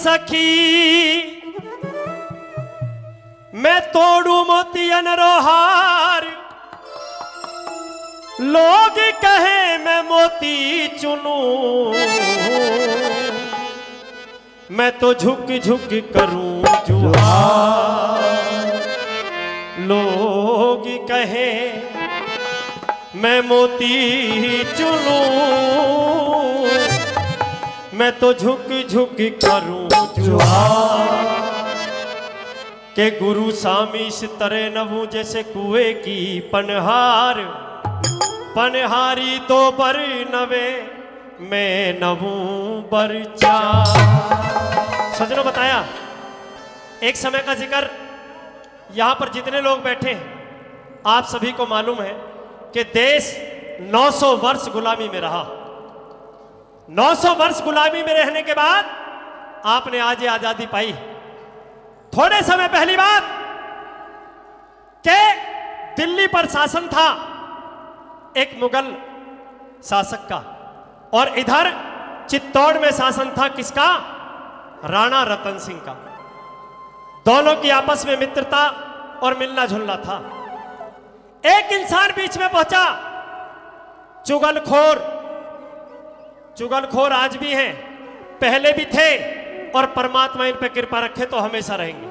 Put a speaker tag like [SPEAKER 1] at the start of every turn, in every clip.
[SPEAKER 1] सखी मैं तोड़ू मोतियन रोहार, लोग कहे मैं मोती चुनूं, मैं तो झुक झुक करूं जुहार। लोग कहे मैं मोती चुनूं, मैं तो झुक झुक करूं जुहार। के गुरु सामीश तरे नवू जैसे कुएं की पनहार, पनहारी तो बर नवे मैं नवू बर चार। सजनों बताया एक समय का जिक्र, यहां पर जितने लोग बैठे हैं आप सभी को मालूम है कि देश 900 वर्ष गुलामी में रहा। 900 वर्ष गुलामी में रहने के बाद आपने आज ये आजादी पाई। थोड़े समय पहली बात कि दिल्ली पर शासन था एक मुगल शासक का, और इधर चित्तौड़ में शासन था किसका? राणा रतन सिंह का। दोनों की आपस में मित्रता और मिलना जुलना था। एक इंसान बीच में पहुंचा, चुगलखोर। चुगलखोर आज भी हैं, पहले भी थे, और परमात्मा इन पे कृपा रखे तो हमेशा रहेंगे।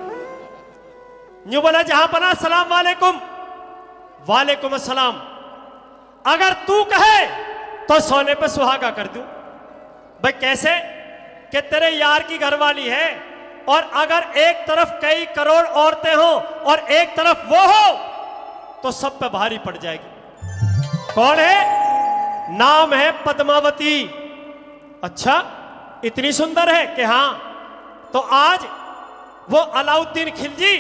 [SPEAKER 1] यूं बोला जहां पना सलाम वालेकुम। वालेकुम अस्सलाम। अगर तू कहे तो सोने पे सुहागा कर दूं। भाई कैसे? कि तेरे यार की घरवाली है, और अगर एक तरफ कई करोड़ औरतें हो और एक तरफ वो हो तो सब पे भारी पड़ जाएगी। कौन है? नाम है पद्मावती। अच्छा, इतनी सुंदर है कि हाँ। तो आज वो अलाउद्दीन खिलजी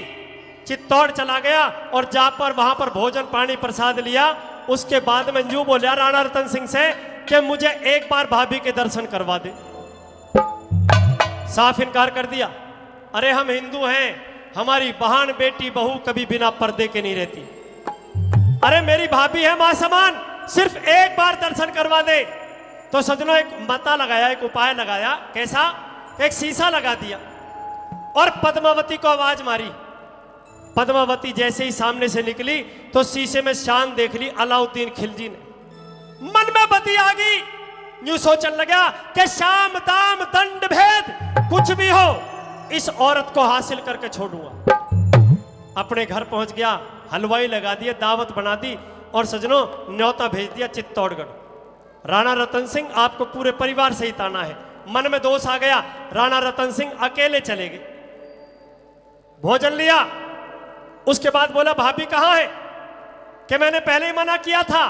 [SPEAKER 1] चित्तौड़ चला गया और जा पर वहां पर भोजन पानी प्रसाद लिया। उसके बाद में यूं बोला राणा रतन सिंह से कि मुझे एक बार भाभी के दर्शन करवा दे। साफ इनकार कर दिया। अरे हम हिंदू हैं, हमारी बहन बेटी बहू कभी बिना पर्दे के नहीं रहती। अरे मेरी भाभी है मां समान, सिर्फ एक बार दर्शन करवा दे। तो सजनों एक मता लगाया, एक उपाय लगाया। कैसा? एक शीशा लगा दिया और पद्मावती को आवाज मारी। पद्मावती जैसे ही सामने से निकली तो शीशे में शान देख ली अलाउद्दीन खिलजी ने। मन में बती आ गई, यूं सोचने लगा कि शाम दाम दंड भेद कुछ भी हो इस औरत को हासिल करके छोड़ूंगा। अपने घर पहुंच गया, हलवाई लगा दिया, दावत बना दी और सजनों न्योता भेज दिया चित्तौड़गढ़। राणा रतन सिंह आपको पूरे परिवार से ही ताना है। मन में दोष आ गया, राणा रतन सिंह अकेले चले गए। भोजन लिया, उसके बाद बोला भाभी कहां है? कि मैंने पहले ही मना किया था,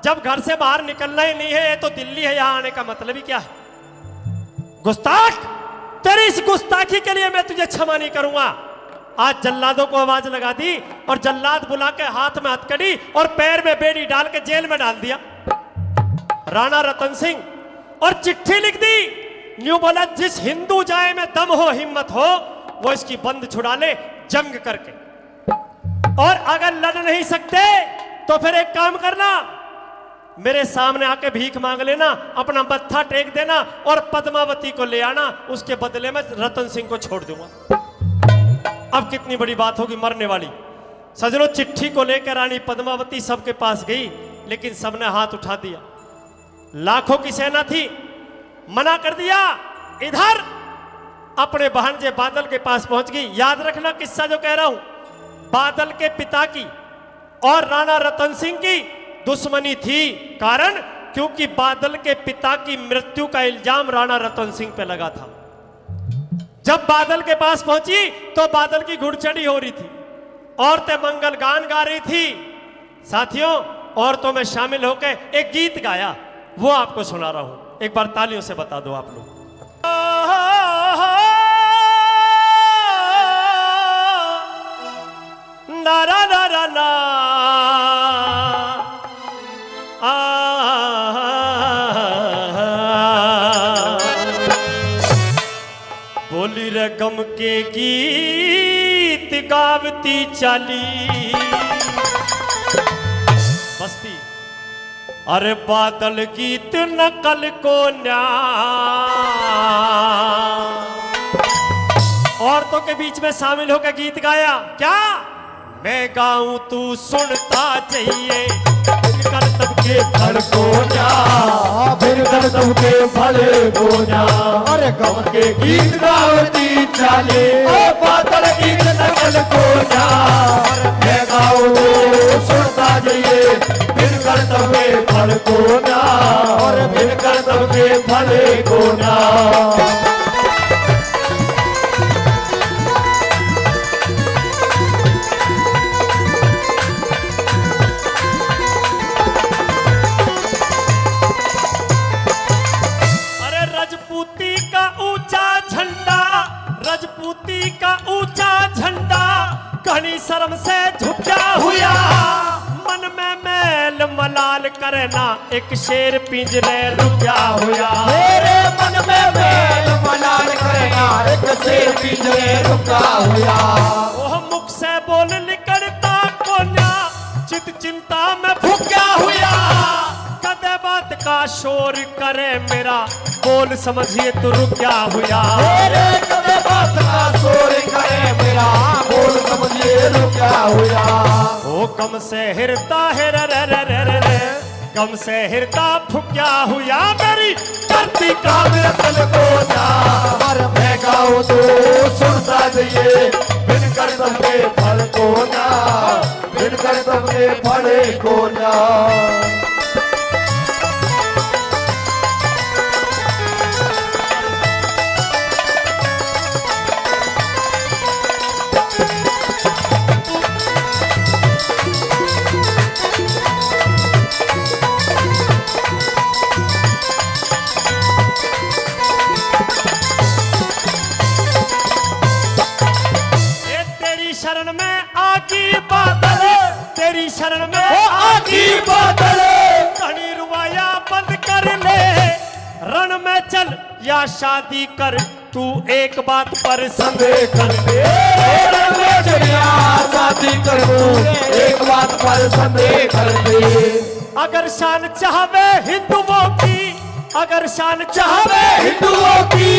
[SPEAKER 1] जब घर से बाहर निकलना ही नहीं है, ये तो दिल्ली है, यहां आने का मतलब ही क्या है? गुस्ताख, तेरी इस गुस्ताखी के लिए मैं तुझे क्षमा नहीं करूंगा। आज जल्लादों को आवाज लगा दी और जल्लाद बुला के हाथ में हथकड़ी और पैर में बेड़ी डाल के जेल में डाल दिया राणा रतन सिंह, और चिट्ठी लिख दी। यूं बोला जिस हिंदू जाए में दम हो हिम्मत हो वो इसकी बंद छुड़ा ले जंग करके, और अगर लड़ नहीं सकते तो फिर एक काम करना, मेरे सामने आके भीख मांग लेना, अपना मत्था टेक देना और पद्मावती को ले आना, उसके बदले में रतन सिंह को छोड़ दूंगा। अब कितनी बड़ी बात होगी मरने वाली। सजनों चिट्ठी को लेकर रानी पद्मावती सबके पास गई, लेकिन सबने हाथ उठा दिया। लाखों की सेना थी, मना कर दिया। इधर अपने भांजे बादल के पास पहुंच गई। याद रखना किस्सा जो कह रहा हूं, बादल के पिता की और राणा रतन सिंह की दुश्मनी थी। कारण क्योंकि बादल के पिता की मृत्यु का इल्जाम राणा रतन सिंह पे लगा था। जब बादल के पास पहुंची तो बादल की घुड़चढ़ी हो रही थी, औरतें मंगल गान गा रही थी। साथियों, औरतों में शामिल होकर एक गीत गाया, वो आपको सुना रहा हूं, एक बार तालियों से बता दो आप लोग। नारा नारा ना बोली रे गम के गीत गावती चाली बस्ती, अरे बादल गीत नकल को न्या औरतों के बीच में शामिल होकर गीत गाया। क्या मैं गाऊं तू सुनता चाहिए,
[SPEAKER 2] कर सबके फल को जा, फिर कर सबके फल को जा। अरे गम के गीत गावती चाले, बादल गीत नकल को जा। मैं गाऊं तो सुनता जाइए, फिर कर सबके फल को जा, और फिर कर सबके फल को जा।
[SPEAKER 1] रजपूती का ऊंचा झंडा घनी शर्म से झुका हुआ, मन में मैल मलाल करना एक शेर पिंजरे रुका हुआ।
[SPEAKER 2] मेरे मन में मैल मलाल करना एक शेर पिंजरे रुका हुआ।
[SPEAKER 1] ओह मुख से बोल निकलता कोन्या, चित चिंता में भुक्या हुआ। कदे बात का शोर करे मेरा बोल समझिए तो रुका हुआ।
[SPEAKER 2] मेरे कदे बात का शोर करे मेरा बोल समझिए रुका हुआ।
[SPEAKER 1] ओ कम से हिरता है रे रे रे रे रे, कम से हिरता फुक्या हुआ। मेरी धरती का मेरा तल को जा,
[SPEAKER 2] पर मैं गाऊं तो सुनता जाइए, बिन कर सबके फल को ना, बिन कर सबके फल को ना।
[SPEAKER 1] शरण में आगी बादल, तेरी शरण में
[SPEAKER 2] आगी बादल।
[SPEAKER 1] कहानी रुवाया बंद कर ले, रण में चल या शादी कर, तू एक बात पर संदेह कर ले।
[SPEAKER 2] रण में चल या शादी कर, तू एक बात पर संदेह कर ले।
[SPEAKER 1] अगर शान चाहवे हिंदुओं की, अगर शान चाहवे
[SPEAKER 2] हिंदुओं की,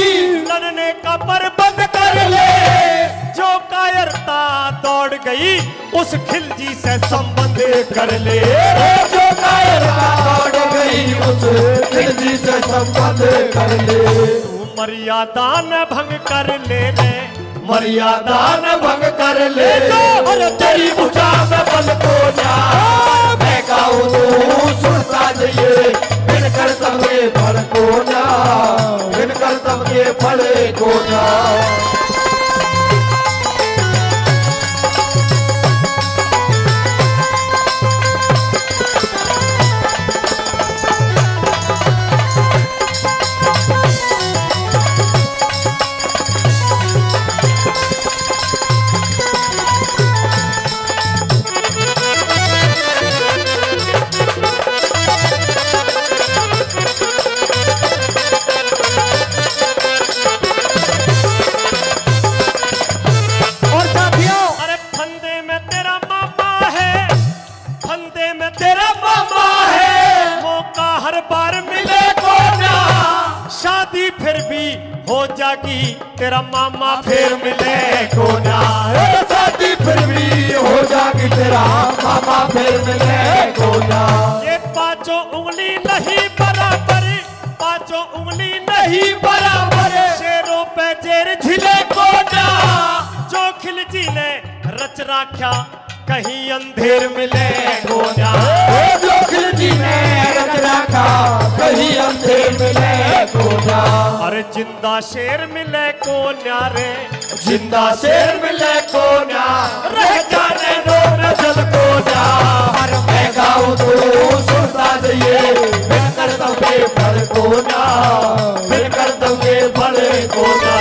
[SPEAKER 1] लड़ने का पर बंद कर ले। जो कायरता दौड़ गई उस खिलजी से संबंध कर ले।
[SPEAKER 2] जो कायरता दौड़ गई उस खिलजी से संबंध कर ले।
[SPEAKER 1] तू मर्यादा न भंग कर ले रे,
[SPEAKER 2] मर्यादा न भंग कर ले। और तेरी भुजा में बल को जा, मैं गाऊं तो सुनता जाइए, बिन कर सबके फल को ना, बिन कर सबके फल को ना।
[SPEAKER 1] तेरा मामा फिर मिले को ना।
[SPEAKER 2] शादी फिर भी हो जागी, तेरा मामा फिर मिले को ना।
[SPEAKER 1] ये पांचों उंगली नहीं बराबर, पांचों उंगली नहीं बराबर, शेरों पे जेर झिले को ना। जो खिलजी ने रच राख्या कहीं अंधेर मिले को ना।
[SPEAKER 2] जो खिलजी ने रच राखा कहीं अंधेर मिले को ना।
[SPEAKER 1] अरे जिंदा शेर मिले को न्यारे,
[SPEAKER 2] जिंदा शेर मिले को ना, रह जाने दो न जल को ना। मैं गाऊं तो सुनता जाइए, बिन कर सबके फल को ना, बिन कर सबके फल को ना।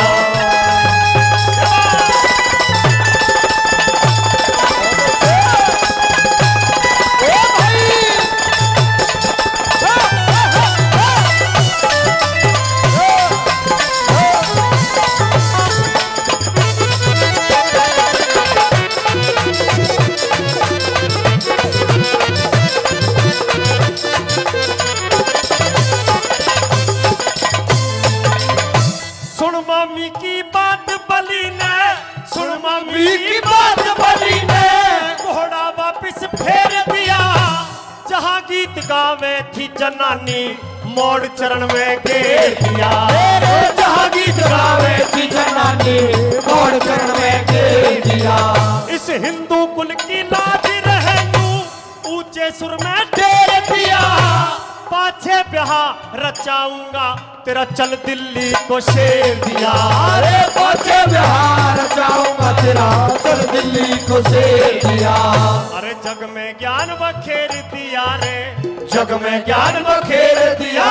[SPEAKER 1] मामी की बात बली ने, सुन मामी
[SPEAKER 2] की बात बली ने,
[SPEAKER 1] घोड़ा वापिस फेर दिया। जहाँ गीत गावे थी जनानी, मोड़ चरण में घेर दिया।
[SPEAKER 2] जहाँ गीत गावे थी जनानी, मोड़ चरण में घेर दिया।
[SPEAKER 1] इस हिंदू कुल की लाज रहनू, ऊंचे सुर में ढेर दिया। पाछे ब्याह रचाऊंगा, तेरा चल दिल्ली को शेर दिया।
[SPEAKER 2] अरे पाछे ब्याह रचाऊंगा, तेरा चल दिल्ली को शेर दिया।
[SPEAKER 1] अरे जग में ज्ञान बखेर दिया रे,
[SPEAKER 2] जग में ज्ञान बखेर दिया।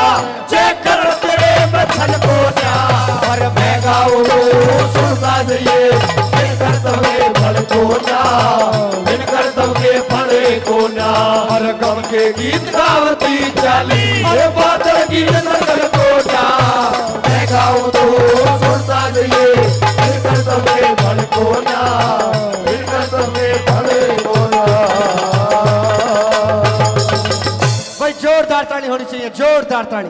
[SPEAKER 2] चेक कर तेरे बचन को जा, और मैं गाऊं सुनता जाइए। बिन करतब के फल को ना, बिन करतब के फल को ना। और गम के गीत गावती चाली, अरे बादल गीत नकल को जा। मैं गाऊं तो सुनता जाइए। बिन करतब के फल को ना, बिन करतब के फल को ना। भाई जोरदार ताली होनी चाहिए, जोरदार ताली।